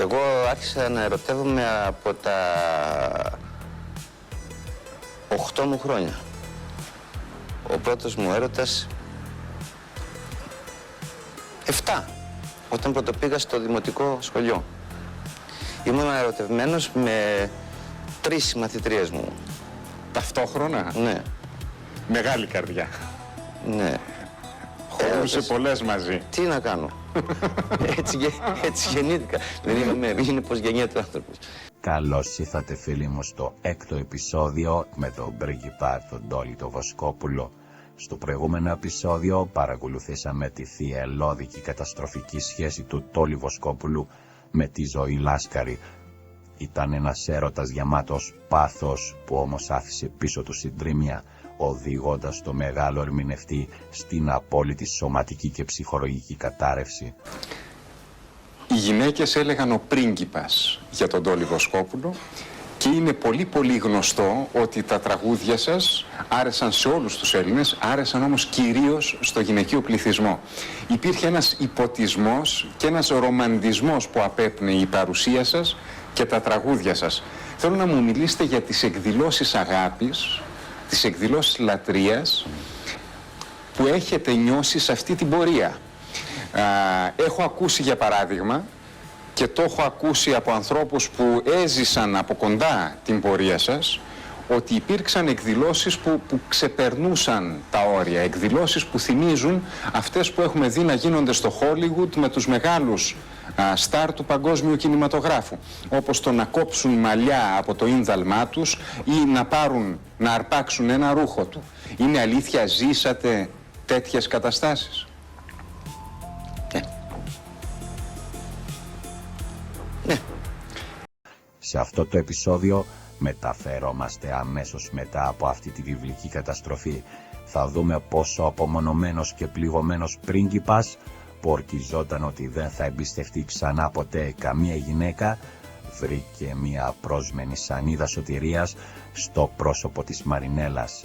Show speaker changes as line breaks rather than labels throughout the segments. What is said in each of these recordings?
Εγώ άρχισα να ερωτεύομαι από τα 8 μου χρόνια. Ο πρώτος μου έρωτας 7, όταν πρωτοπήγα στο δημοτικό σχολείο. Ήμουν ερωτευμένος με 3 μαθητρίες μου.
Ταυτόχρονα?
Ναι.
Μεγάλη καρδιά.
Ναι.
Χωρούσε πολλές μαζί.
Τι να κάνω. έτσι γεννήθηκα. Δεν είναι πως γεννιέται ο άνθρωπος.
Καλώς ήρθατε φίλοι μου στο 6ο επεισόδιο με τον πρίγκιπα τον Τόλι τον Βοσκόπουλο. Στο προηγούμενο επεισόδιο παρακολουθήσαμε τη θυελλώδικη καταστροφική σχέση του Τόλι Βοσκόπουλου με τη Ζωή Λάσκαρη. Ήταν ένας έρωτας γεμάτος πάθος που όμως άφησε πίσω του συντρίμμια, οδηγώντας το μεγάλο ερμηνευτή στην απόλυτη σωματική και ψυχολογική κατάρρευση.
Οι γυναίκες έλεγαν ο πρίγκιπας για τον Τόλι Βοσκόπουλο και είναι πολύ γνωστό ότι τα τραγούδια σας άρεσαν σε όλους τους Έλληνες, άρεσαν όμως κυρίως στο γυναικείο πληθυσμό. Υπήρχε ένας υποτισμός και ένας ρομαντισμός που απέπνεε η παρουσία σας και τα τραγούδια σας. Θέλω να μου μιλήσετε για τις εκδηλώσεις αγάπης, τις εκδηλώσεις λατρείας που έχετε νιώσει σε αυτή την πορεία. Έχω ακούσει για παράδειγμα και το έχω ακούσει από ανθρώπους που έζησαν από κοντά την πορεία σας, ότι υπήρξαν εκδηλώσεις που ξεπερνούσαν τα όρια, εκδηλώσεις που θυμίζουν αυτές που έχουμε δει να γίνονται στο Hollywood με τους μεγάλους στάρ του παγκόσμιου κινηματογράφου, όπως το να κόψουν μαλλιά από το ίνδαλμά τους ή να αρπάξουν ένα ρούχο του. Είναι αλήθεια, ζήσατε τέτοιες καταστάσεις?
Ναι.
Σε αυτό το επεισόδιο μεταφερόμαστε αμέσως μετά από αυτή τη βιβλική καταστροφή. Θα δούμε πόσο απομονωμένος και πληγωμένος πρίγκιπας που ορκιζόταν ότι δεν θα εμπιστευτεί ξανά ποτέ καμία γυναίκα, βρήκε μια πρόσμενη σανίδα σωτηρίας στο πρόσωπο της Μαρινέλας.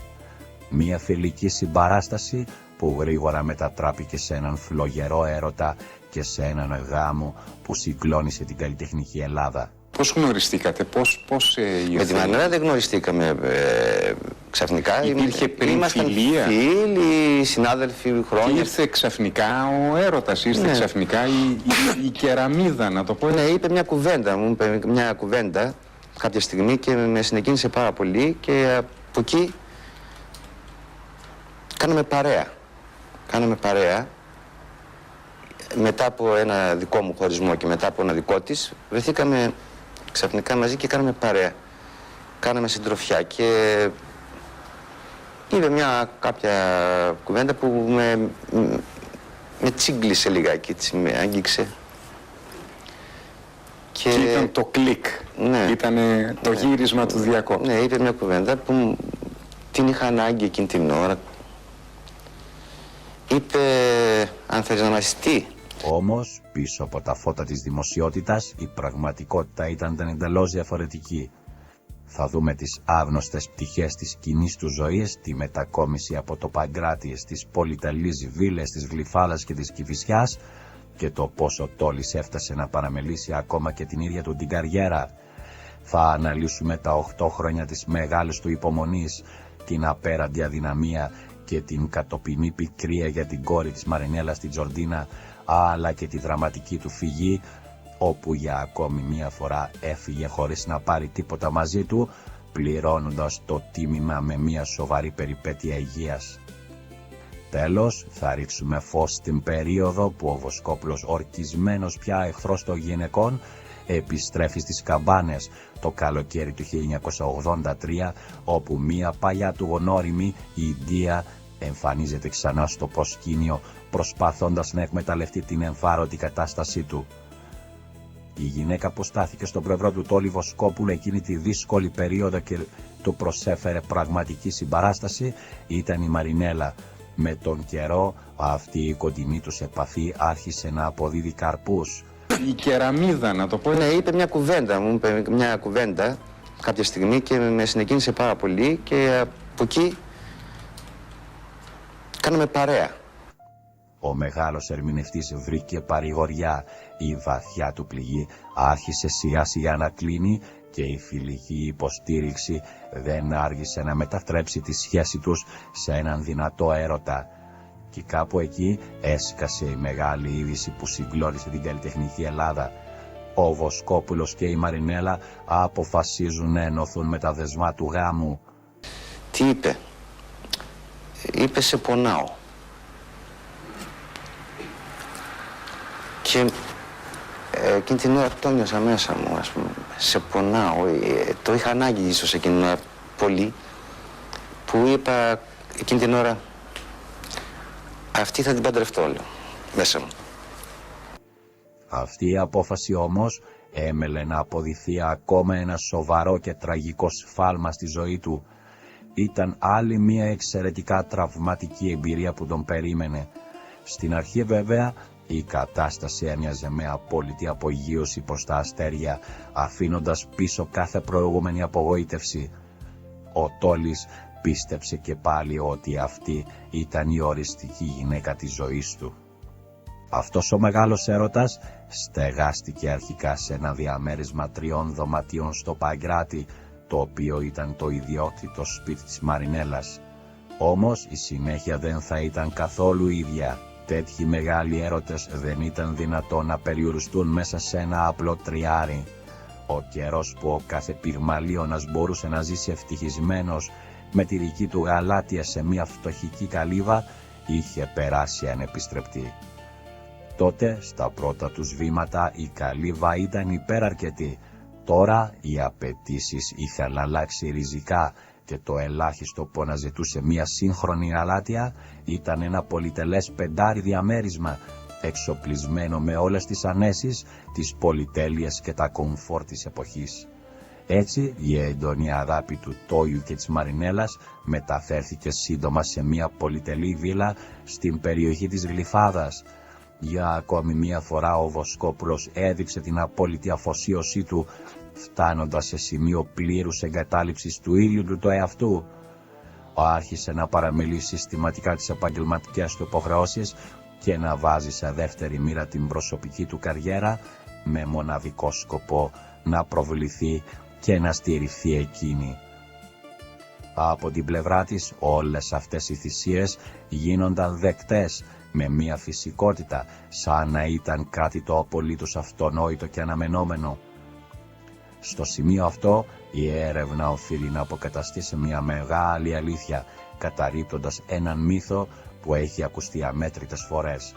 Μια φιλική συμπαράσταση που γρήγορα μετατράπηκε σε έναν φλογερό έρωτα και σε έναν γάμο που συγκλώνησε την καλλιτεχνική Ελλάδα.
Πώς γνωριστήκατε, πώς
Με τη Μαρινέλα δεν γνωριστήκαμε ξαφνικά.
Υπήρχε πριν
Ήμασταν
φιλία?
φίλοι, συνάδελφοι χρόνια.
Και ήρθε ξαφνικά ο έρωτας, ήρθε ξαφνικά η κεραμίδα, να το πω.
Ναι, είπε μια κουβέντα, μου είπε μια κουβέντα κάποια στιγμή και με συνεκίνησε πάρα πολύ και από εκεί κάναμε παρέα. Μετά από ένα δικό μου χωρισμό και μετά από ένα δικό της, βρεθήκαμε ξαφνικά μαζί και κάναμε παρέα. Κάναμε συντροφιά και είπε κάποια κουβέντα που με τσίγκλισε λιγάκι, έτσι, με άγγιξε.
Και ήταν το κλικ,
ναι,
ήταν το γύρισμα του διακόπτη.
Ναι, είπε μια κουβέντα που την είχα ανάγκη εκείνη την ώρα. Είπε, αν θέλεις να μάθεις τι.
Όμως, πίσω από τα φώτα της δημοσιότητας, η πραγματικότητα ήταν εντελώς διαφορετική. Θα δούμε τις άγνωστες πτυχές της κοινής του ζωής, τη μετακόμιση από το Παγκράτη στις πολυτελείς βίλες της Γλυφάδας και της Κηφισιάς και το πόσο Τόλης έφτασε να παραμελήσει ακόμα και την ίδια του την καριέρα. Θα αναλύσουμε τα 8 χρόνια της μεγάλης του υπομονής, την απέραντη αδυναμία και την κατοπινή πικρία για την κόρη της Μαρινέλας, την Τζορντίνα, αλλά και τη δραματική του φυγή, όπου για ακόμη μία φορά έφυγε χωρίς να πάρει τίποτα μαζί του, πληρώνοντας το τίμημα με μία σοβαρή περιπέτεια υγείας. Τέλος, θα ρίξουμε φως στην περίοδο που ο Βοσκόπουλος, ορκισμένος πια εχθρός των γυναικών, επιστρέφει στις καμπάνες το καλοκαίρι του 1983, όπου μία παλιά του γνώριμη, η Ντία, εμφανίζεται ξανά στο προσκήνιο, προσπαθώντας να εκμεταλλευτεί την εμφάρωτη κατάστασή του. Η γυναίκα που στάθηκε στο πλευρό του Τόλι Βοσκόπουλου εκείνη τη δύσκολη περίοδο και του προσέφερε πραγματική συμπαράσταση ήταν η Μαρινέλα. Με τον καιρό αυτή η κοντινή τους επαφή άρχισε να αποδίδει καρπούς.
Η κεραμίδα, να το πω.
Ναι, είπε μια κουβέντα, μου είπε μια κουβέντα κάποια στιγμή και με συνεκίνησε πάρα πολύ και από εκεί κάναμε παρέα.
Ο μεγάλος ερμηνευτής βρήκε παρηγοριά, η βαθιά του πληγή άρχισε σιγά σιγά να κλείνει και η φιλική υποστήριξη δεν άργησε να μετατρέψει τη σχέση τους σε έναν δυνατό έρωτα. Και κάπου εκεί έσκασε η μεγάλη είδηση που συγκλώρισε την καλλιτεχνική Ελλάδα. Ο Βοσκόπουλος και η Μαρινέλα αποφασίζουν να ενωθούν με τα δεσμά του γάμου.
Τι είπε? Είπε σε πονάω. Και εκείνη την ώρα το νιώσα μέσα μου, ας πούμε. Σε πονάω. Το είχα ανάγκη ίσως εκείνη την ώρα πολύ, που είπα εκείνη την ώρα, αυτή θα την παντρευτώ, λέω, μέσα μου.
Αυτή η απόφαση όμως έμελε να αποδειχθεί ακόμα ένα σοβαρό και τραγικό σφάλμα στη ζωή του. Ήταν άλλη μια εξαιρετικά τραυματική εμπειρία που τον περίμενε. Στην αρχή βέβαια η κατάσταση έμοιαζε με απόλυτη απογείωση προς τα αστέρια, αφήνοντας πίσω κάθε προηγούμενη απογοήτευση. Ο Τόλης πίστεψε και πάλι ότι αυτή ήταν η οριστική γυναίκα της ζωής του. Αυτός ο μεγάλος έρωτας στεγάστηκε αρχικά σε ένα διαμέρισμα 3 δωματίων στο Παγκράτη, το οποίο ήταν το ιδιόκτητο σπίτι της Μαρινέλας. Όμως η συνέχεια δεν θα ήταν καθόλου ίδια. Τέτοιοι μεγάλοι έρωτες δεν ήταν δυνατόν να περιοριστούν μέσα σε ένα απλό τριάρι. Ο καιρός που ο κάθε πυγμαλίωνας μπορούσε να ζήσει ευτυχισμένος με τη δική του γαλάτια σε μια φτωχική καλύβα είχε περάσει ανεπιστρεπτή. Τότε στα πρώτα τους βήματα η καλύβα ήταν υπεραρκετή. Τώρα οι απαιτήσεις είχαν αλλάξει ριζικά και το ελάχιστο που αναζητούσε μια σύγχρονη γαλάτια ήταν ένα πολυτελές 5 διαμέρισμα, εξοπλισμένο με όλες τις ανέσεις, τις πολυτέλειες και τα κομφόρ της εποχής. Έτσι η έντονη αγάπη του Τόιου και της Μαρινέλας μεταφέρθηκε σύντομα σε μια πολυτελή βίλα στην περιοχή της Γλυφάδας. Για ακόμη μία φορά ο Βοσκόπουλος έδειξε την απόλυτη αφοσίωσή του, φτάνοντας σε σημείο πλήρους εγκατάλειψης του ίδιου του το εαυτού. Άρχισε να παραμελεί συστηματικά τις επαγγελματικές του υποχρεώσεις και να βάζει σε δεύτερη μοίρα την προσωπική του καριέρα, με μοναδικό σκοπό να προβληθεί και να στηριχθεί εκείνη. Από την πλευρά της όλες αυτές οι θυσίες γίνονταν δεκτές με μια φυσικότητα, σαν να ήταν κάτι το απολύτως αυτονόητο και αναμενόμενο. Στο σημείο αυτό η έρευνα οφείλει να αποκαταστήσει μια μεγάλη αλήθεια, καταρρίπτοντας έναν μύθο που έχει ακουστεί αμέτρητες φορές.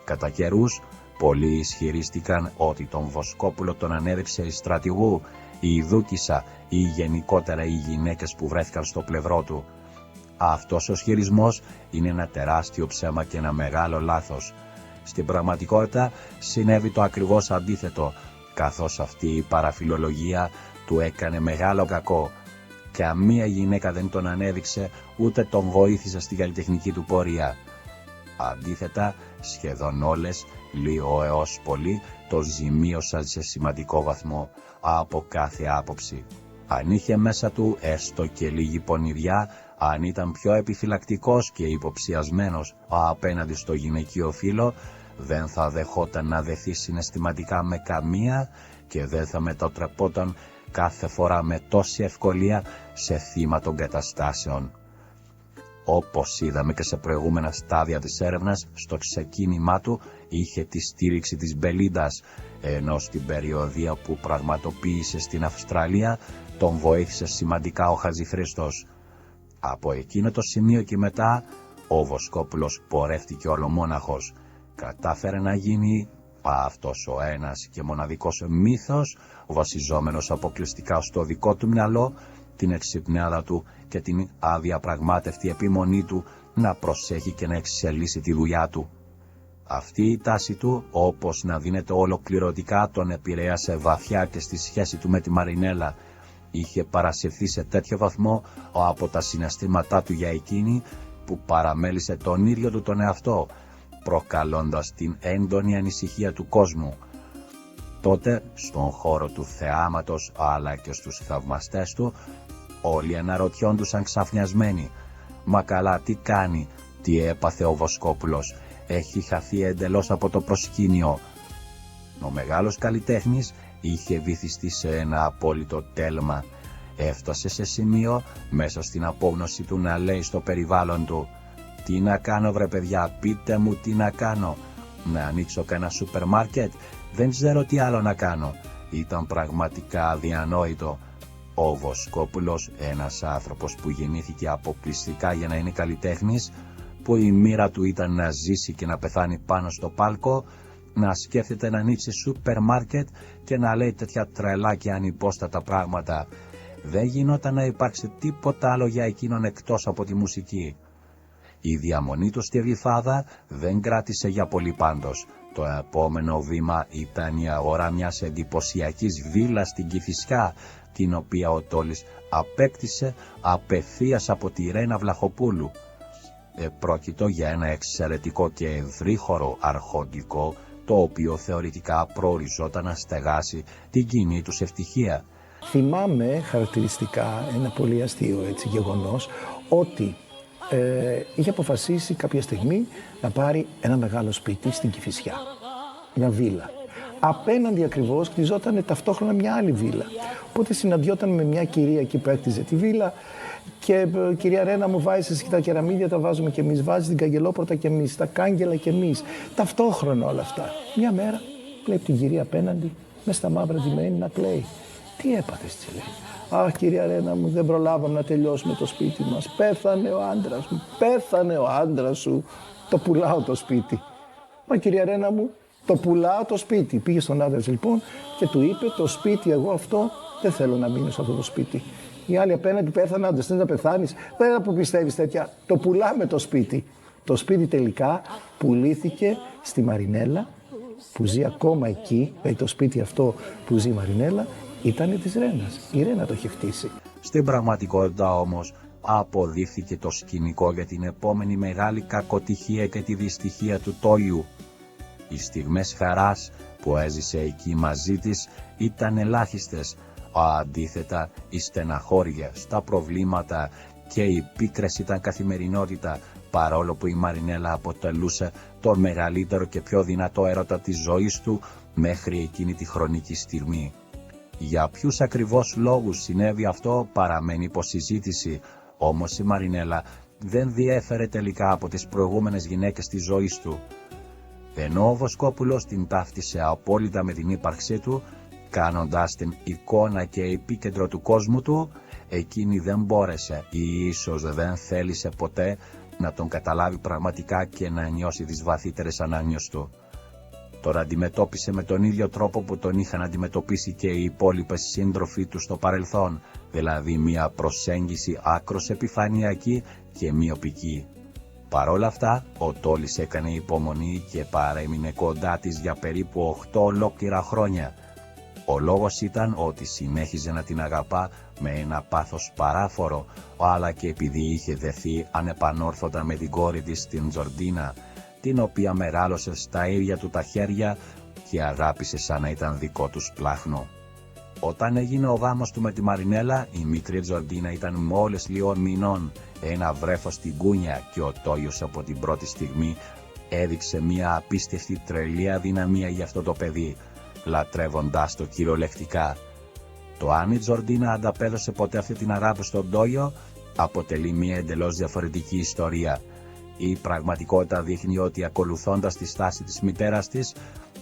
Κατά καιρούς, πολλοί ισχυρίστηκαν ότι τον Βοσκόπουλο τον ανέδειξε η στρατηγού, η δούκισσα ή γενικότερα οι γυναίκες που βρέθηκαν στο πλευρό του. Αυτός ο ισχυρισμός είναι ένα τεράστιο ψέμα και ένα μεγάλο λάθος. Στην πραγματικότητα συνέβη το ακριβώς αντίθετο, καθώς αυτή η παραφιλολογία του έκανε μεγάλο κακό. Καμία γυναίκα δεν τον ανέδειξε ούτε τον βοήθησε στην καλλιτεχνική του πορεία. Αντίθετα, σχεδόν όλες, λίγο έως πολύ, το ζημίωσαν σε σημαντικό βαθμό από κάθε άποψη. Αν είχε μέσα του έστω και λίγη πονηριά, αν ήταν πιο επιφυλακτικός και υποψιασμένος απέναντι στο γυναικείο φύλο, δεν θα δεχόταν να δεθεί συναισθηματικά με καμία και δεν θα μετατρεπόταν κάθε φορά με τόση ευκολία σε θύμα των καταστάσεων. Όπως είδαμε και σε προηγούμενα στάδια της έρευνας, στο ξεκίνημά του είχε τη στήριξη της Μπελίντας, ενώ στην περιοδία που πραγματοποίησε στην Αυστραλία τον βοήθησε σημαντικά ο Χατζηχρήστος. Από εκείνο το σημείο και μετά ο Βοσκόπουλος πορεύτηκε ολομόναχος. Κατάφερε να γίνει αυτός ο ένας και μοναδικός μύθος, βασιζόμενος αποκλειστικά στο δικό του μυαλό, την εξυπνάδα του και την αδιαπραγμάτευτη επιμονή του να προσέχει και να εξελίσσει τη δουλειά του. Αυτή η τάση του, όπως να δίνεται ολοκληρωτικά, τον επηρέασε βαθιά και στη σχέση του με τη Μαρινέλα. Είχε παρασυρθεί σε τέτοιο βαθμό από τα συναισθήματά του για εκείνη που παραμέλησε τον ίδιο του τον εαυτό, προκαλώντας την έντονη ανησυχία του κόσμου. Τότε, στον χώρο του θεάματος αλλά και στους θαυμαστές του, όλοι αναρωτιόντουσαν ξαφνιασμένοι. Μα καλά, τι κάνει, τι έπαθε ο Βοσκόπουλος, έχει χαθεί εντελώς από το προσκήνιο. Ο μεγάλος καλλιτέχνης είχε βυθιστεί σε ένα απόλυτο τέλμα. Έφτασε σε σημείο μέσα στην απόγνωση του να λέει στο περιβάλλον του: «Τι να κάνω βρε παιδιά, πείτε μου τι να κάνω. Να ανοίξω κανένα σούπερ μάρκετ, δεν ξέρω τι άλλο να κάνω». Ήταν πραγματικά αδιανόητο. Ο Βοσκόπουλος, ένας άνθρωπος που γεννήθηκε αποκλειστικά για να είναι καλλιτέχνης, που η μοίρα του ήταν να ζήσει και να πεθάνει πάνω στο πάλκο, να σκέφτεται να ανοίξει σούπερ μάρκετ και να λέει τέτοια τρελά και ανυπόστατα πράγματα. Δεν γινόταν να υπάρξει τίποτα άλλο για εκείνον εκτός από τη μουσική. Η διαμονή του στη Γλυφάδα δεν κράτησε για πολύ πάντως. Το επόμενο βήμα ήταν η αγορά μιας εντυπωσιακής βίλας στην Κηφισιά, την οποία ο Τόλης απέκτησε απευθείας από τη Ρένα Βλαχοπούλου. Πρόκειτο για ένα εξαιρετικό και ευρύχωρο αρχοντικό, το οποίο θεωρητικά προοριζόταν να στεγάσει την κοινή τους ευτυχία.
Θυμάμαι χαρακτηριστικά ένα πολύ αστείο γεγονός, ότι είχε αποφασίσει κάποια στιγμή να πάρει ένα μεγάλο σπίτι στην Κηφισιά, μια βίλα. Απέναντι ακριβώς κτιζόταν ταυτόχρονα μια άλλη βίλα. Οπότε συναντιόταν με μια κυρία εκεί που έκτιζε τη βίλα και «Κυρία Ρένα, μου βάζεις τα κεραμίδια, τα βάζουμε κι εμείς, βάζεις την καγκελόπορτα κι εμείς, τα κάγκελα κι εμείς». Ταυτόχρονα όλα αυτά. Μια μέρα βλέπει την κυρία απέναντι, μες στα μαύρα ντυμένη, να κλαίει. «Τι έπαθες?» της λέει. «Αχ, κυρία Ρένα μου, δεν προλάβαμε να τελειώσουμε το σπίτι μας. Πέθανε ο άντρας μου, πέθανε ο άντρας σου. Το πουλάω το σπίτι». «Μα κυρία Ρένα μου, το πουλάω το σπίτι». Πήγε στον άντρα λοιπόν και του είπε: «Το σπίτι, εγώ αυτό δεν θέλω να μείνω σε αυτό το σπίτι». Η άλλη απέναντι: «Πέθανε άντρας, θες να πεθάνεις?» «Δεν που πιστεύεις τέτοια, το πουλάμε το σπίτι». Το σπίτι τελικά πουλήθηκε στη Μαρινέλα, που ζει ακόμα εκεί, δηλαδή το σπίτι αυτό που ζει η Μαρινέλα ήταν της Ρένας. Η Ρένα το είχε χτίσει.
Στην πραγματικότητα όμως αποδείχθηκε το σκηνικό για την επόμενη μεγάλη κακοτυχία και τη δυστυχία του Τόλιου. Οι στιγμές χαράς που έζησε εκεί μαζί της ήταν ελάχιστες. Αντίθετα, η στεναχώρια, στα προβλήματα και οι πίκρες ήταν καθημερινότητα, παρόλο που η Μαρινέλα αποτελούσε το μεγαλύτερο και πιο δυνατό έρωτα της ζωής του μέχρι εκείνη τη χρονική στιγμή. Για ποιους ακριβώς λόγους συνέβη αυτό παραμένει υποσυζήτηση, όμως η Μαρινέλα δεν διέφερε τελικά από τις προηγούμενες γυναίκες της ζωής του. Ενώ ο Βοσκόπουλος την ταύτισε απόλυτα με την ύπαρξή του, κάνοντάς την εικόνα και επίκεντρο του κόσμου του, εκείνη δεν μπόρεσε ή ίσως δεν θέλησε ποτέ να τον καταλάβει πραγματικά και να νιώσει τις βαθύτερες ανάγκες του. Τώρα αντιμετώπισε με τον ίδιο τρόπο που τον είχαν αντιμετωπίσει και οι υπόλοιπες σύντροφοι του στο παρελθόν, δηλαδή μια προσέγγιση άκρως επιφανειακή και μειοπική. Παρόλα αυτά, ο Τόλης έκανε υπομονή και παρέμεινε κοντά της για περίπου 8 ολόκληρα χρόνια. Ο λόγος ήταν ότι συνέχιζε να την αγαπά με ένα πάθος παράφορο, αλλά και επειδή είχε δεθεί ανεπανόρθωτα με την κόρη της την Τζορντίνα, την οποία μεγάλωσε στα ίδια του τα χέρια και αγάπησε σαν να ήταν δικό του σπλάχνο. Όταν έγινε ο γάμος του με τη Μαρινέλα, η μικρή Τζορντίνα ήταν μόλις λίγων μηνών, ένα βρέφος στην κούνια, και ο Τόλιος από την πρώτη στιγμή έδειξε μια απίστευτη τρελή αδυναμία για αυτό το παιδί, λατρεύοντάς το κυριολεκτικά. Το αν η Τζορντίνα ανταπέδωσε ποτέ αυτή την αγάπη στον Τόλιο αποτελεί μια εντελώς διαφορετική ιστορία. Η πραγματικότητα δείχνει ότι ακολουθώντας τη στάση της μητέρας της,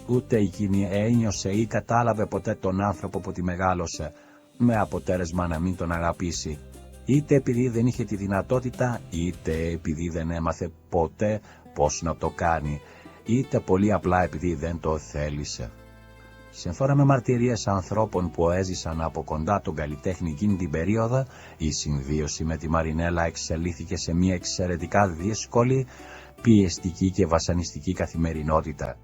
ούτε εκείνη ένιωσε ή κατάλαβε ποτέ τον άνθρωπο που τη μεγάλωσε, με αποτέλεσμα να μην τον αγαπήσει. Είτε επειδή δεν είχε τη δυνατότητα, είτε επειδή δεν έμαθε ποτέ πώς να το κάνει, είτε πολύ απλά επειδή δεν το θέλησε. Σύμφωνα με μαρτυρίες ανθρώπων που έζησαν από κοντά τον καλλιτέχνη εκείνη την περίοδο, η συμβίωση με τη Μαρινέλα εξελίχθηκε σε μια εξαιρετικά δύσκολη, πιεστική και βασανιστική καθημερινότητα.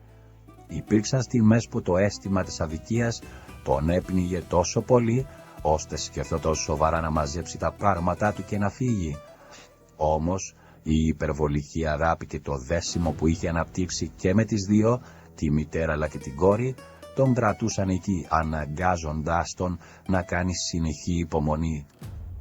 Υπήρξαν στιγμές που το αίσθημα της αδικίας τον έπνιγε τόσο πολύ, ώστε σκεφτόταν σοβαρά να μαζέψει τα πράγματά του και να φύγει. Όμως, η υπερβολική αγάπη και το δέσιμο που είχε αναπτύξει και με τις δύο, τη μητέρα αλλά και την κόρη, τον κρατούσαν εκεί, αναγκάζοντάς τον να κάνει συνεχή υπομονή.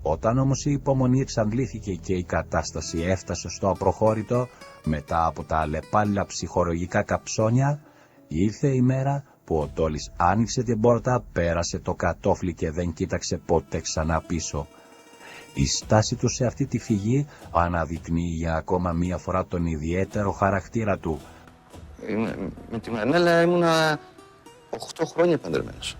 Όταν όμως η υπομονή εξαντλήθηκε και η κατάσταση έφτασε στο απροχώρητο, μετά από τα αλλεπάλληλα ψυχολογικά καψόνια, ήρθε η μέρα που ο Τόλης άνοιξε την πόρτα, πέρασε το κατόφλι και δεν κοίταξε ποτέ ξανά πίσω. Η στάση του σε αυτή τη φυγή αναδεικνύει για ακόμα μία φορά τον ιδιαίτερο χαρακτήρα του.
Με τη Μανέλα ήμουνα 8 χρόνια παντρεμένος.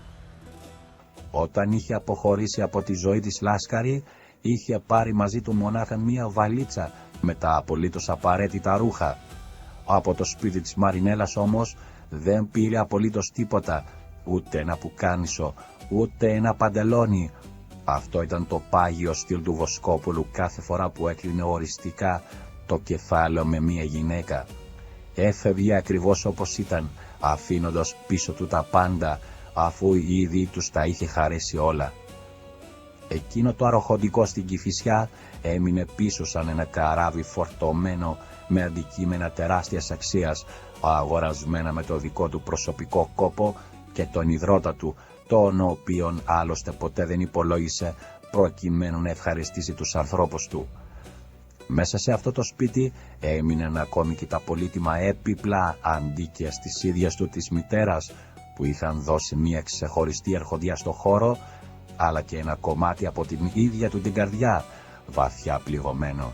Όταν είχε αποχωρήσει από τη ζωή της Λάσκαρη, είχε πάρει μαζί του μονάχα μία βαλίτσα με τα απολύτως απαραίτητα ρούχα. Από το σπίτι της Μαρινέλας όμως δεν πήρε απολύτως τίποτα, ούτε ένα πουκάνισο, ούτε ένα παντελόνι. Αυτό ήταν το πάγιο στυλ του Βοσκόπουλου κάθε φορά που έκλεινε οριστικά το κεφάλαιο με μία γυναίκα. Έφευγε ακριβώς όπως ήταν, αφήνοντας πίσω του τα πάντα, αφού ήδη τους τα είχε χαρέσει όλα. Εκείνο το αροχοντικό στην Κηφισιά έμεινε πίσω σαν ένα καράβι φορτωμένο με αντικείμενα τεράστιας αξίας, αγορασμένα με το δικό του προσωπικό κόπο και τον ιδρώτα του, τον οποίον άλλωστε ποτέ δεν υπολόγισε προκειμένου να ευχαριστήσει τους ανθρώπους του. Μέσα σε αυτό το σπίτι έμειναν ακόμη και τα πολύτιμα έπιπλα αντίκες της ίδιας του της μητέρας, που είχαν δώσει μια ξεχωριστή αρχοντιά στο χώρο, αλλά και ένα κομμάτι από την ίδια του την καρδιά, βαθιά πληγωμένο.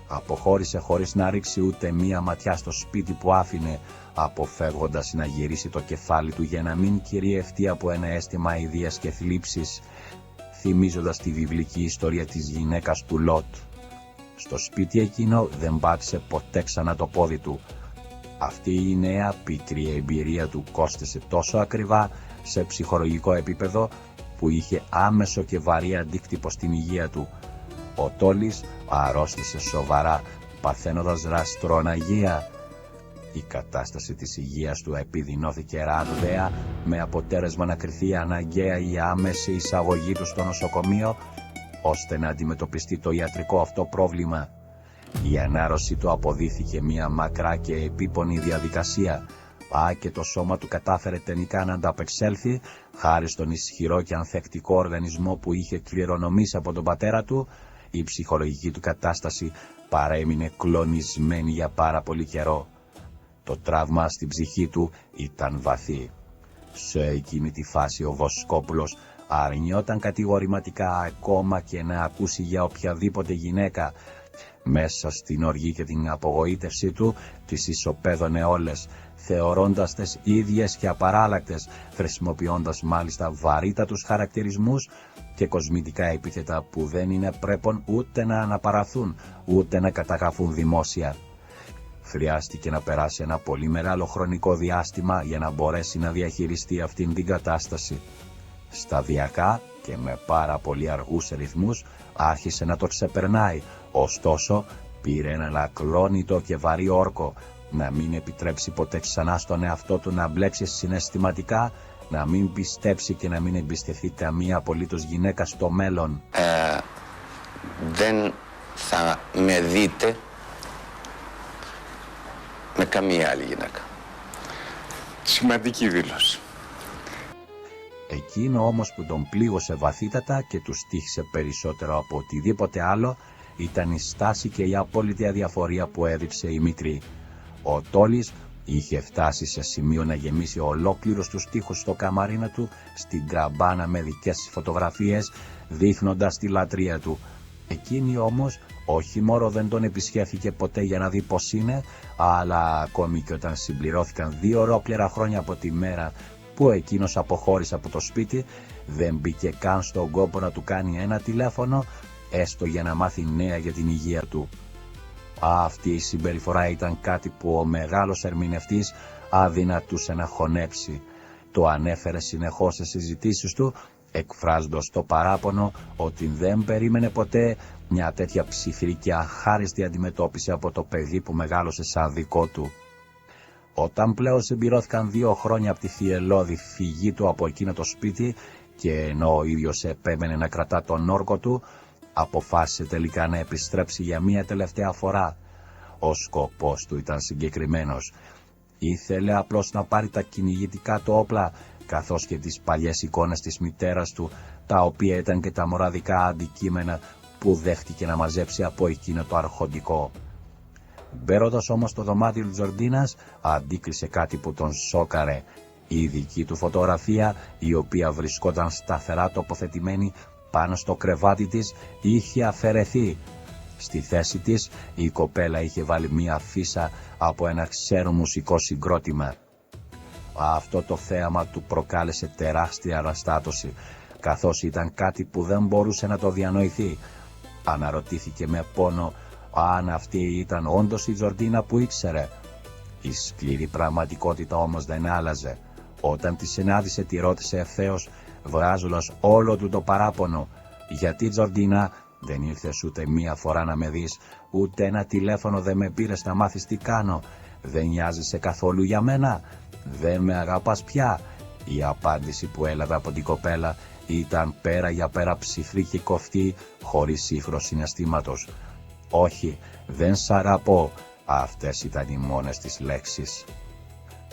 Αποχώρησε χωρίς να ρίξει ούτε μία ματιά στο σπίτι που άφηνε, αποφεύγοντας να γυρίσει το κεφάλι του για να μην κυριευτεί από ένα αίσθημα ιδίας και θλίψης, θυμίζοντας τη βιβλική ιστορία της γυναίκας του Λότ. Στο σπίτι εκείνο δεν πάτησε ποτέ ξανά το πόδι του. Αυτή η νέα πικρή εμπειρία του κόστησε τόσο ακριβά σε ψυχολογικό επίπεδο που είχε άμεσο και βαρύ αντίκτυπο στην υγεία του. Ο Τόλης αρρώστησε σοβαρά, παθαίνοντας ραστροναγία. Η κατάσταση της υγείας του επιδεινώθηκε ραγδαία, με αποτέλεσμα να κριθεί αναγκαία η άμεση εισαγωγή του στο νοσοκομείο, ώστε να αντιμετωπιστεί το ιατρικό αυτό πρόβλημα. Η ανάρρωση του αποδείχθηκε μια μακρά και επίπονη διαδικασία. Και το σώμα του κατάφερε τελικά να ανταπεξέλθει, χάρη στον ισχυρό και ανθεκτικό οργανισμό που είχε κληρονομήσει από τον πατέρα του. Η ψυχολογική του κατάσταση παρέμεινε κλονισμένη για πάρα πολύ καιρό. Το τραύμα στην ψυχή του ήταν βαθύ. Σε εκείνη τη φάση ο Βοσκόπουλος αρνιόταν κατηγορηματικά ακόμα και να ακούσει για οποιαδήποτε γυναίκα. Μέσα στην οργή και την απογοήτευσή του τις ισοπαίδωνε όλες, θεωρώντας τις ίδιες και απαράλλακτες, χρησιμοποιώντας μάλιστα βαρύτατους χαρακτηρισμούς και κοσμητικά επίθετα που δεν είναι πρέπον ούτε να αναπαραθούν ούτε να καταγραφούν δημόσια. Χρειάστηκε να περάσει ένα πολύ μεγάλο χρονικό διάστημα για να μπορέσει να διαχειριστεί αυτήν την κατάσταση. Σταδιακά και με πάρα πολύ αργούς ρυθμούς άρχισε να το ξεπερνάει, ωστόσο πήρε έναν ακλόνητο και βαρύ όρκο: να μην επιτρέψει ποτέ ξανά στον εαυτό του να μπλέξει συναισθηματικά, να μην πιστέψει και να μην εμπιστευτεί καμία απολύτως γυναίκα στο μέλλον.
Δεν θα με δείτε με καμία άλλη γυναίκα.
Σημαντική δήλωση.
Εκείνο όμως που τον πλήγωσε βαθύτατα και του στοίχησε περισσότερο από οτιδήποτε άλλο ήταν η στάση και η απόλυτη αδιαφορία που έδειξε η μικρή. Ο Τόλης είχε φτάσει σε σημείο να γεμίσει ολόκληρος τους τοίχους στο καμαρίνα του στην τραμπάνα με δικές φωτογραφίες, δείχνοντας τη λατρεία του. Εκείνη όμως όχι μόνο δεν τον επισκέφθηκε ποτέ για να δει πως είναι, αλλά ακόμη και όταν συμπληρώθηκαν 2 ολόκληρα χρόνια από τη μέρα που εκείνος αποχώρησε από το σπίτι, δεν μπήκε καν στον κόπο να του κάνει ένα τηλέφωνο, έστω για να μάθει νέα για την υγεία του. Αυτή η συμπεριφορά ήταν κάτι που ο μεγάλος ερμηνευτής αδυνατούσε να χωνέψει. Το ανέφερε συνεχώς σε συζητήσεις του, εκφράζοντας το παράπονο ότι δεν περίμενε ποτέ μια τέτοια ψυχρή και αχάριστη αντιμετώπιση από το παιδί που μεγάλωσε σαν δικό του. Όταν πλέον συμπληρώθηκαν 2 χρόνια από τη θυελλώδη φυγή του από εκείνο το σπίτι και ενώ ο ίδιος επέμενε να κρατά τον όρκο του, αποφάσισε τελικά να επιστρέψει για μία τελευταία φορά. Ο σκοπός του ήταν συγκεκριμένος. Ήθελε απλώς να πάρει τα κυνηγητικά του όπλα καθώς και τις παλιές εικόνες της μητέρας του, τα οποία ήταν και τα μοναδικά αντικείμενα που δέχτηκε να μαζέψει από εκείνο το αρχοντικό. Μπαίνοντας όμως στο δωμάτιο της Τζορντίνας, αντίκρισε κάτι που τον σόκαρε. Η δική του φωτογραφία, η οποία βρισκόταν σταθερά τοποθετημένη πάνω στο κρεβάτι της, είχε αφαιρεθεί. Στη θέση της, η κοπέλα είχε βάλει μία φύσα από ένα ξένο μουσικό συγκρότημα. Αυτό το θέαμα του προκάλεσε τεράστια αναστάτωση, καθώς ήταν κάτι που δεν μπορούσε να το διανοηθεί. Αναρωτήθηκε με πόνο αν αυτή ήταν όντως η Τζορντίνα που ήξερε. Η σκληρή πραγματικότητα όμως δεν άλλαζε. Όταν τη συνάντησε, τη ρώτησε ευθέως, βγάζοντας όλο του το παράπονο. «Γιατί, Τζορντίνα, δεν ήρθες ούτε μία φορά να με δεις, ούτε ένα τηλέφωνο δεν με πήρες να μάθεις τι κάνω? Δεν νοιάζεσαι καθόλου για μένα? Δεν με αγαπάς πια?» Η απάντηση που έλαβε από την κοπέλα ήταν πέρα για πέρα ψυχρή και κοφτή, χωρίς ύφρο συναισθήματος. «Όχι, δεν σ' αγαπώ». Αυτές ήταν οι μόνες τις λέξεις.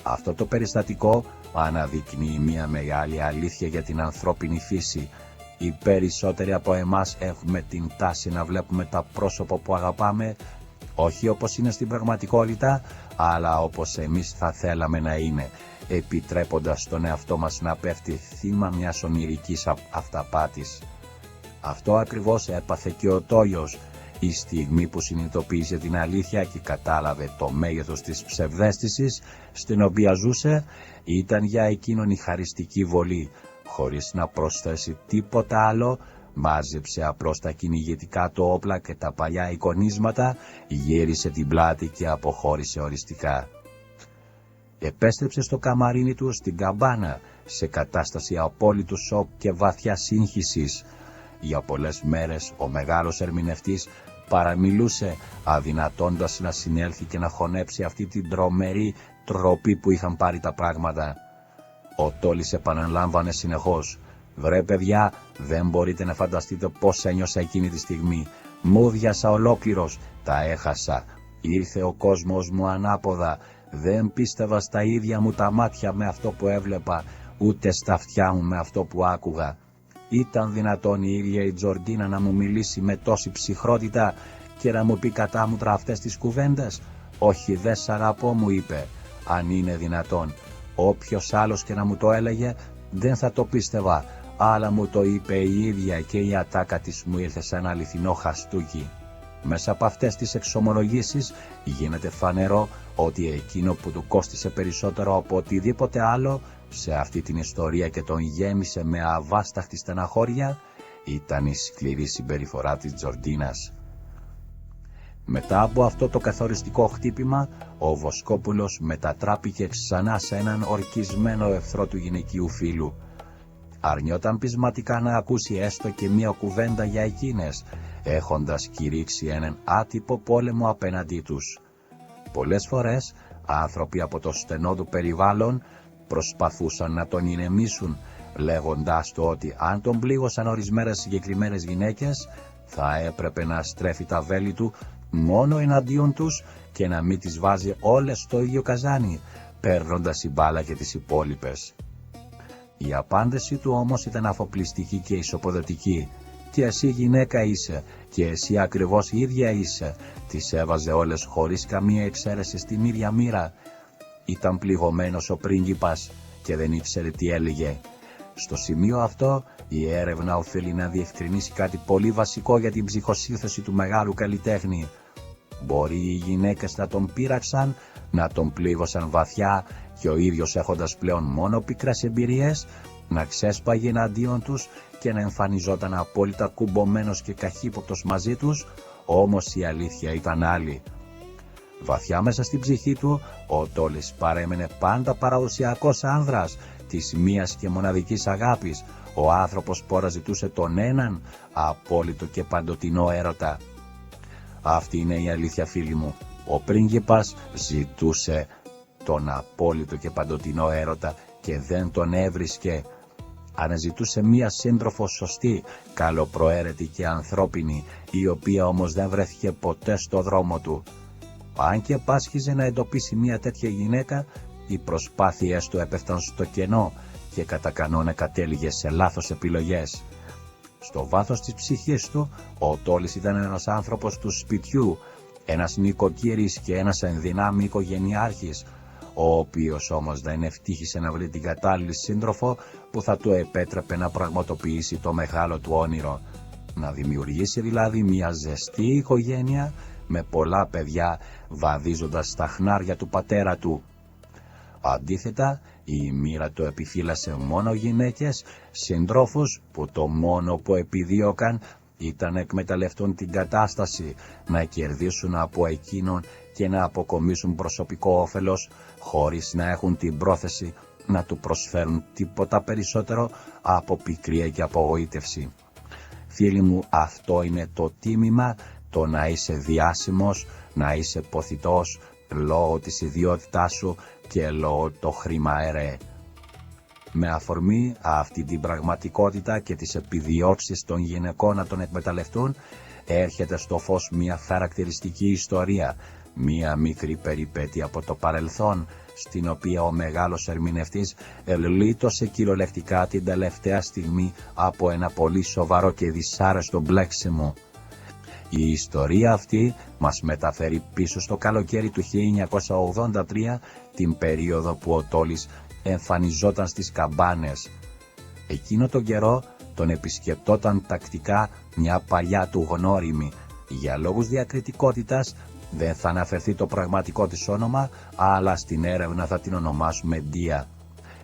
Αυτό το περιστατικό αναδεικνύει μια μεγάλη αλήθεια για την ανθρώπινη φύση. Οι περισσότεροι από εμάς έχουμε την τάση να βλέπουμε τα πρόσωπα που αγαπάμε όχι όπως είναι στην πραγματικότητα, αλλά όπως εμείς θα θέλαμε να είναι, επιτρέποντας τον εαυτό μας να πέφτει θύμα μιας ονειρικής αυταπάτης. Αυτό ακριβώς έπαθε και ο Τόιος. Η στιγμή που συνειδητοποίησε την αλήθεια και κατάλαβε το μέγεθος της ψευδαίσθησης στην οποία ζούσε, ήταν για εκείνον η χαριστική βολή. Χωρίς να προσθέσει τίποτα άλλο, μάζεψε απλώς τα κυνηγητικά του όπλα και τα παλιά εικονίσματα, γύρισε την πλάτη και αποχώρησε οριστικά. Επέστρεψε στο καμαρίνι του στην καμπάνα, σε κατάσταση απόλυτου σοκ και βαθιά σύγχυσης. Για πολλές μέρες ο μεγάλος ερμηνευτής παραμιλούσε, αδυνατώντας να συνέλθει και να χωνέψει αυτή την τρομερή τροπή που είχαν πάρει τα πράγματα. Ο Τόλης επαναλάμβανε συνεχώς: «Βρε παιδιά, δεν μπορείτε να φανταστείτε πώς ένιωσα εκείνη τη στιγμή. Μούδιασα ολόκληρος, τα έχασα. Ήρθε ο κόσμος μου ανάποδα. Δεν πίστευα στα ίδια μου τα μάτια με αυτό που έβλεπα, ούτε στα αυτιά μου με αυτό που άκουγα. Ήταν δυνατόν η ίδια η Τζορντίνα να μου μιλήσει με τόση ψυχρότητα και να μου πει κατάμουτρα αυτές τις κουβέντες? Όχι, δεν σ' αγαπώ, μου είπε. Αν είναι δυνατόν. Όποιος άλλος και να μου το έλεγε, δεν θα το πίστευα, αλλά μου το είπε η ίδια και η ατάκα της μου ήρθε σαν αληθινό χαστούκι». Μέσα από αυτές τις εξομολογήσεις γίνεται φανερό ότι εκείνο που του κόστισε περισσότερο από οτιδήποτε άλλο σε αυτή την ιστορία και τον γέμισε με αβάσταχτη στεναχώρια ήταν η σκληρή συμπεριφορά της Τζορντίνας. Μετά από αυτό το καθοριστικό χτύπημα, ο Βοσκόπουλος μετατράπηκε ξανά σε έναν ορκισμένο εχθρό του γυναικείου φίλου. Αρνιόταν πεισματικά να ακούσει έστω και μία κουβέντα για εκείνες, έχοντας κηρύξει έναν άτυπο πόλεμο απέναντί τους. Πολλές φορές, άνθρωποι από το στενό του περιβάλλον προσπαθούσαν να τον ηρεμήσουν, λέγοντάς του ότι αν τον πλήγωσαν ορισμένες συγκεκριμένες γυναίκες, θα έπρεπε να στρέφει τα βέλη του μόνο εναντίον τους και να μην τις βάζει όλες στο ίδιο καζάνι, παίρνοντας η μπάλα και τις υπόλοιπες. Η απάντηση του όμως ήταν αφοπλιστική και ισοποδοτική. «Και εσύ γυναίκα είσαι, και εσύ ακριβώς η ίδια είσαι», τις έβαζε όλες χωρίς καμία εξαίρεση στην ίδια μοίρα. Ήταν πληγωμένος ο πρίγκιπας και δεν ήξερε τι έλεγε. Στο σημείο αυτό η έρευνα οφείλει να διευκρινίσει κάτι πολύ βασικό για την ψυχοσύνθεση του μεγάλου καλλιτέχνη. Μπορεί οι γυναίκες να τον πείραξαν, να τον πλήγωσαν βαθιά και ο ίδιος έχοντας πλέον μόνο πικρές εμπειρίες, να ξέσπαγε εναντίον τους και να εμφανιζόταν απόλυτα κουμπωμένος και καχύποπτος μαζί τους, όμως η αλήθεια ήταν άλλη. Βαθιά μέσα στην ψυχή του, ο Τόλης παρέμενε πάντα παραδοσιακός άνδρας της μίας και μοναδικής αγάπης, ο άνθρωπος που αναζητούσε τον έναν απόλυτο και παντοτινό έρωτα. Αυτή είναι η αλήθεια, φίλοι μου. Ο πρίγκιπας ζητούσε τον απόλυτο και παντοτινό έρωτα και δεν τον έβρισκε. Αναζητούσε μία σύντροφο σωστή, καλοπροαίρετη και ανθρώπινη, η οποία όμως δεν βρέθηκε ποτέ στο δρόμο του. Αν και πάσχιζε να εντοπίσει μία τέτοια γυναίκα, οι προσπάθειές του έπεφταν στο κενό και κατά κανόνα κατέληγε σε λάθος επιλογές. Στο βάθος της ψυχής του, ο Τόλης ήταν ένας άνθρωπος του σπιτιού, ένας νοικοκύρης και ένας ενδυνάμει οικογενειάρχης, ο οποίος όμως δεν ευτύχησε να βρει την κατάλληλη σύντροφο που θα του επέτρεπε να πραγματοποιήσει το μεγάλο του όνειρο, να δημιουργήσει δηλαδή μια ζεστή οικογένεια με πολλά παιδιά, βαδίζοντας στα χνάρια του πατέρα του. Αντίθετα, η μοίρα του επιφύλασε μόνο γυναίκες, συντρόφους που το μόνο που επιδίωκαν ήταν να εκμεταλλευτούν την κατάσταση, να κερδίσουν από εκείνον και να αποκομίσουν προσωπικό όφελος, χωρίς να έχουν την πρόθεση να του προσφέρουν τίποτα περισσότερο από πικρία και απογοήτευση. Φίλοι μου, αυτό είναι το τίμημα, το να είσαι διάσημος, να είσαι ποθητός, λόγω της ιδιότητάς σου και λόγω το χρήμα έρε. Με αφορμή αυτή την πραγματικότητα και τις επιδιώξεις των γυναικών να τον εκμεταλλευτούν, έρχεται στο φως μια χαρακτηριστική ιστορία, μια μικρή περιπέτεια από το παρελθόν, στην οποία ο μεγάλος ερμηνευτής ελλήτωσε κυριολεκτικά την τελευταία στιγμή από ένα πολύ σοβαρό και δυσάρεστο μπλέξιμο. Η ιστορία αυτή μας μεταφέρει πίσω στο καλοκαίρι του 1983, την περίοδο που ο Τόλης εμφανιζόταν στις καμπάνες. Εκείνο τον καιρό τον επισκεπτόταν τακτικά μια παλιά του γνώριμη. Για λόγους διακριτικότητας δεν θα αναφερθεί το πραγματικό της όνομα, αλλά στην έρευνα θα την ονομάσουμε Ντία.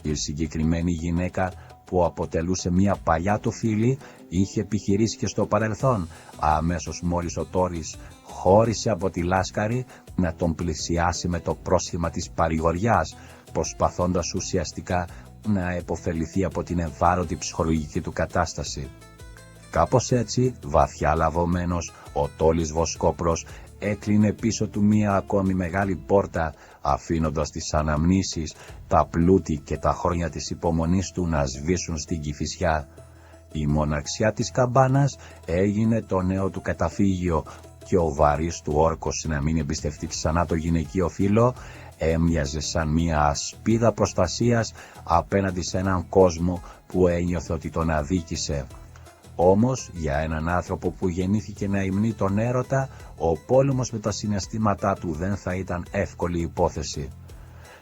Η συγκεκριμένη γυναίκα, που αποτελούσε μια παλιά του φίλη, είχε επιχειρήσει και στο παρελθόν, αμέσως μόλις ο Τόλης χώρισε από τη Λάσκαρη, να τον πλησιάσει με το πρόσχημα της παρηγοριάς, προσπαθώντας ουσιαστικά να επωφεληθεί από την ευάλωτη ψυχολογική του κατάσταση. Κάπως έτσι, βαθιά λαβωμένος, ο Τόλης Βοσκόπρος έκλεινε πίσω του μία ακόμη μεγάλη πόρτα, αφήνοντας τις αναμνήσεις, τα πλούτη και τα χρόνια της υπομονής του να σβήσουν στην Κηφισιά. Η μοναξιά της καμπάνας έγινε το νέο του καταφύγιο και ο βαρύς του όρκος να μην εμπιστευτεί ξανά το γυναικείο φύλο έμοιαζε σαν μια ασπίδα προστασίας απέναντι σε έναν κόσμο που ένιωθε ότι τον αδίκησε. Όμως, για έναν άνθρωπο που γεννήθηκε να υμνεί τον έρωτα, ο πόλεμος με τα συναισθήματά του δεν θα ήταν εύκολη υπόθεση.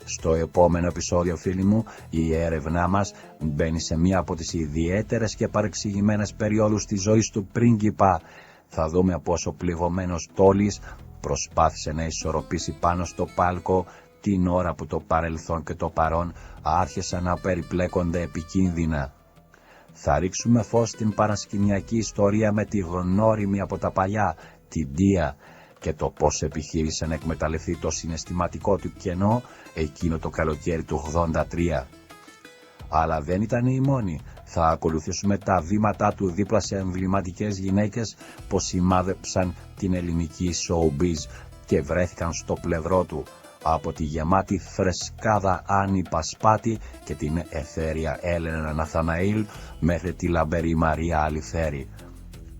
Στο επόμενο επεισόδιο, φίλοι μου, η έρευνά μας μπαίνει σε μία από τις ιδιαίτερες και παρεξηγημένες περιόδους της ζωής του πρίγκιπα. Θα δούμε πως ο πληγωμένος Τόλης προσπάθησε να ισορροπήσει πάνω στο πάλκο την ώρα που το παρελθόν και το παρόν άρχισαν να περιπλέκονται επικίνδυνα. Θα ρίξουμε φως στην παρασκηνιακή ιστορία με τη γνώριμη από τα παλιά, την Ντία, και το πώς επιχείρησε να εκμεταλλευτεί το συναισθηματικό του κενό εκείνο το καλοκαίρι του 83. Αλλά δεν ήταν η μόνη. Θα ακολουθήσουμε τα βήματά του δίπλα σε εμβληματικές γυναίκες που σημάδεψαν την ελληνική showbiz και βρέθηκαν στο πλευρό του, από τη γεμάτη φρεσκάδα Άννη Πασπάτη και την εθέρια Έλενα Ναθαναήλ μέχρι τη λαμπερή Μαρία Αλιφέρη.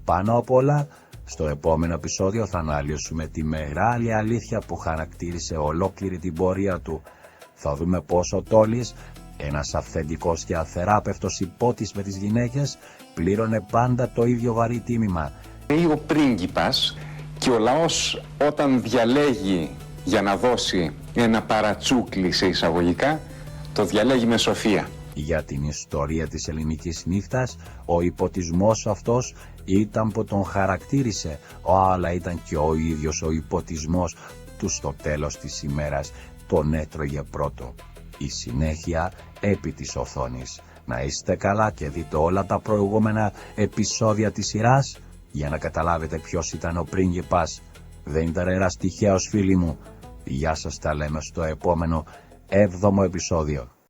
Πάνω απ' όλα, στο επόμενο επεισόδιο θα αναλύσουμε τη μεγάλη αλήθεια που χαρακτήρισε ολόκληρη την πορεία του. Θα δούμε πως ο Τόλης, ένας αυθεντικός και αθεράπευτος υπότης με τις γυναίκες, πλήρωνε πάντα το ίδιο βαρύ τίμημα.
Είναι ο πρίγκιπας και ο λαός όταν διαλέγει για να δώσει ένα παρατσούκλι σε εισαγωγικά, το διαλέγει με σοφία.
Για την ιστορία της ελληνικής νύχτας, ο υποτισμός αυτός ήταν που τον χαρακτήρισε, αλλά ήταν και ο ίδιος ο υποτισμός του στο τέλος της ημέρας τον έτρωγε πρώτο. Η συνέχεια επί της οθόνης. Να είστε καλά και δείτε όλα τα προηγούμενα επεισόδια της σειράς για να καταλάβετε ποιος ήταν ο πρίγκιπας. Δεν ήταν ένας τυχαίος, φίλοι μου. Γεια σας, τα λέμε στο επόμενο 7ο επεισόδιο.